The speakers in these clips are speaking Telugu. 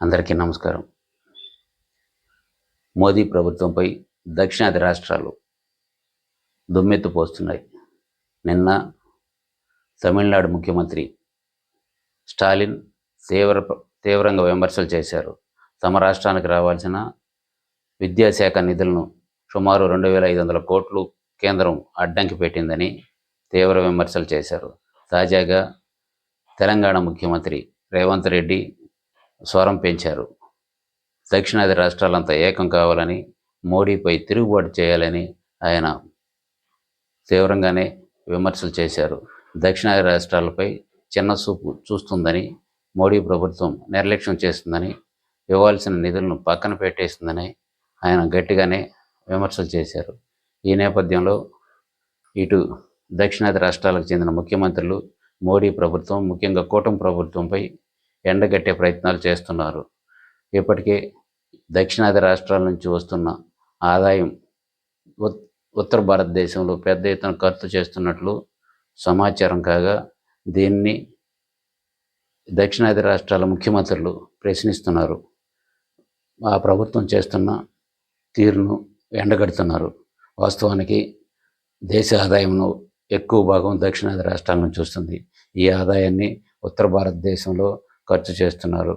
అందరికీ నమస్కారం. మోదీ ప్రభుత్వంపై దక్షిణాది రాష్ట్రాలు దుమ్మెత్తిపోస్తున్నాయి. నిన్న తమిళనాడు ముఖ్యమంత్రి స్టాలిన్ తీవ్రంగా విమర్శలు చేశారు. తమ రాష్ట్రానికి రావాల్సిన విద్యాశాఖ నిధులను సుమారు 2,500 కోట్లు కేంద్రం అడ్డంకి పెట్టిందని తీవ్ర విమర్శలు చేశారు. తాజాగా తెలంగాణ ముఖ్యమంత్రి రేవంత్ రెడ్డి స్వరం పెంచారు. దక్షిణాది రాష్ట్రాలంతా ఏకం కావాలని, మోడీపై తిరుగుబాటు చేయాలని ఆయన తీవ్రంగానే విమర్శలు చేశారు. దక్షిణాది రాష్ట్రాలపై చిన్నచూపు చూస్తుందని, మోడీ ప్రభుత్వం నిర్లక్ష్యం చేస్తుందని, ఇవ్వాల్సిన నిధులను పక్కన పెట్టేస్తుందని ఆయన గట్టిగానే విమర్శలు చేశారు. ఈ నేపథ్యంలో ఇటు దక్షిణాది రాష్ట్రాలకు చెందిన ముఖ్యమంత్రులు మోడీ ప్రభుత్వం, ముఖ్యంగా కూటమి ప్రభుత్వంపై ఎండగట్టే ప్రయత్నాలు చేస్తున్నారు. ఇప్పటికే దక్షిణాది రాష్ట్రాల నుంచి వస్తున్న ఆదాయం ఉత్తర భారతదేశంలో పెద్ద ఎత్తున ఖర్చు చేస్తున్నట్లు సమాచారం కాగా, దీన్ని దక్షిణాది రాష్ట్రాల ముఖ్యమంత్రులు ప్రశ్నిస్తున్నారు. ఆ ప్రభుత్వం చేస్తున్న తీరును ఎండగడుతున్నారు. వాస్తవానికి దేశ ఆదాయంలో ఎక్కువ భాగం దక్షిణాది రాష్ట్రాల నుంచి వస్తుంది. ఈ ఆదాయాన్ని ఉత్తర భారతదేశంలో ఖర్చు చేస్తున్నారు.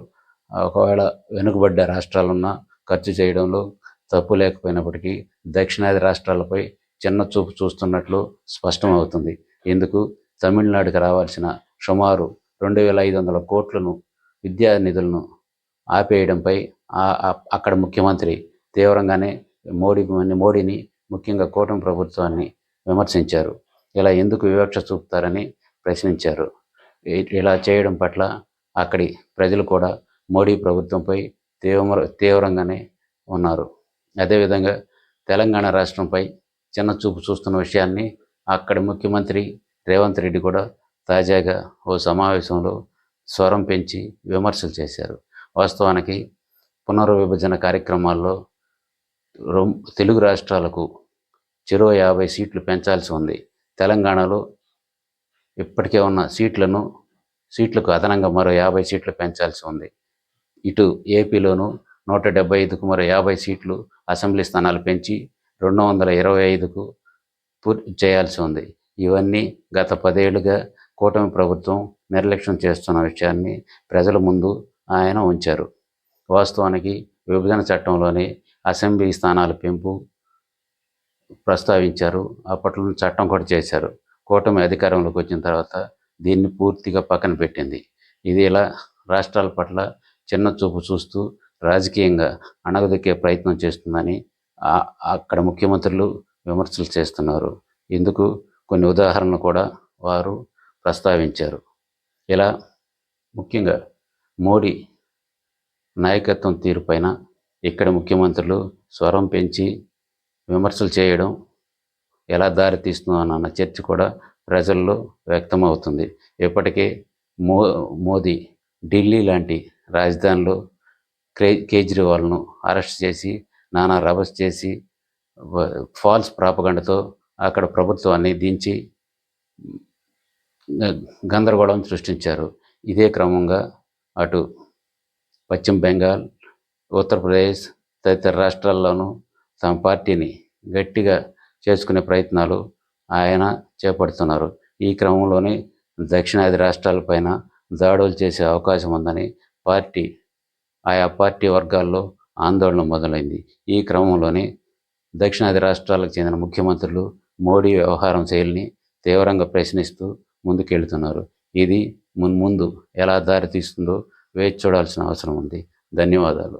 ఒకవేళ వెనుకబడ్డ రాష్ట్రాలున్నా ఖర్చు చేయడంలో తప్పు లేకపోయినప్పటికీ దక్షిణాది రాష్ట్రాలపై చిన్న చూపు చూస్తున్నట్లు స్పష్టమవుతుంది. ఇందుకు తమిళనాడుకు రావాల్సిన సుమారు 2,500 కోట్లను విద్యా నిధులను ఆపేయడంపై అక్కడ ముఖ్యమంత్రి తీవ్రంగానే మోడీని, ముఖ్యంగా కూటమి ప్రభుత్వాన్ని విమర్శించారు. ఇలా ఎందుకు వివక్ష చూపుతారని ప్రశ్నించారు. ఇలా చేయడం పట్ల అక్కడి ప్రజలు కూడా మోడీ ప్రభుత్వంపై తీవ్రంగానే ఉన్నారు. అదేవిధంగా తెలంగాణ రాష్ట్రంపై చిన్న చూపు చూస్తున్న విషయాన్ని అక్కడి ముఖ్యమంత్రి రేవంత్ రెడ్డి కూడా తాజాగా ఓ సమావేశంలో స్వరం పెంచి విమర్శలు చేశారు. వాస్తవానికి పునర్విభజన కార్యక్రమాల్లో తెలుగు రాష్ట్రాలకు చెరో 50 సీట్లు పెంచాల్సి ఉంది. తెలంగాణలో ఇప్పటికే ఉన్న సీట్లకు అదనంగా మరో 50 సీట్లు పెంచాల్సి ఉంది. ఇటు ఏపీలోనూ 175కు మరో 50 సీట్లు అసెంబ్లీ స్థానాలు పెంచి 225కు పూర్తి చేయాల్సి ఉంది. ఇవన్నీ గత 10 ఏళ్లుగా కూటమి ప్రభుత్వం నిర్లక్ష్యం చేస్తున్న విషయాన్ని ప్రజల ముందు ఆయన ఉంచారు. వాస్తవానికి విభజన చట్టంలోని అసెంబ్లీ స్థానాల పెంపు ప్రస్తావించారు. అప్పట్లో చట్టం కూడా చేశారు. కూటమి అధికారంలోకి వచ్చిన తర్వాత దీన్ని పూర్తిగా పక్కన పెట్టింది. ఇది ఇలా రాష్ట్రాల పట్ల చిన్న చూపు చూస్తూ రాజకీయంగా అణగదొక్కే ప్రయత్నం చేస్తుందని అక్కడ ముఖ్యమంత్రులు విమర్శలు చేస్తున్నారు. ఇందుకు కొన్ని ఉదాహరణలు కూడా వారు ప్రస్తావించారు. ఇలా ముఖ్యంగా మోడీ నాయకత్వం తీరుపైన ఇక్కడ ముఖ్యమంత్రులు స్వరం పెంచి విమర్శలు చేయడం ఎలా దారితీస్తుందో అన్న చర్చ కూడా ప్రజల్లో వ్యక్తమవుతుంది. ఇప్పటికే మోదీ ఢిల్లీ లాంటి రాజధానిలో కేజ్రీవాల్ను అరెస్ట్ చేసి నానా రభస్ చేసి ఫాల్స్ ప్రాపగండతో అక్కడ ప్రభుత్వాన్ని దించి గందరగోళం సృష్టించారు. ఇదే క్రమంగా అటు పశ్చిమ బెంగాల్, ఉత్తరప్రదేశ్ తదితర రాష్ట్రాల్లోనూ తమ పార్టీని గట్టిగా చేసుకునే ప్రయత్నాలు ఆయన చేపడుతున్నారు. ఈ క్రమంలోనే దక్షిణాది రాష్ట్రాలపైన దాడులు చేసే అవకాశం ఉందని ఆయా పార్టీ వర్గాల్లో ఆందోళన మొదలైంది. ఈ క్రమంలోనే దక్షిణాది రాష్ట్రాలకు చెందిన ముఖ్యమంత్రులు మోడీ వ్యవహారం శైలిని తీవ్రంగా ప్రశ్నిస్తూ ముందుకెళ్తున్నారు. ఇది మున్ముందు ఎలా దారితీస్తుందో వేచి చూడాల్సిన అవసరం ఉంది. ధన్యవాదాలు.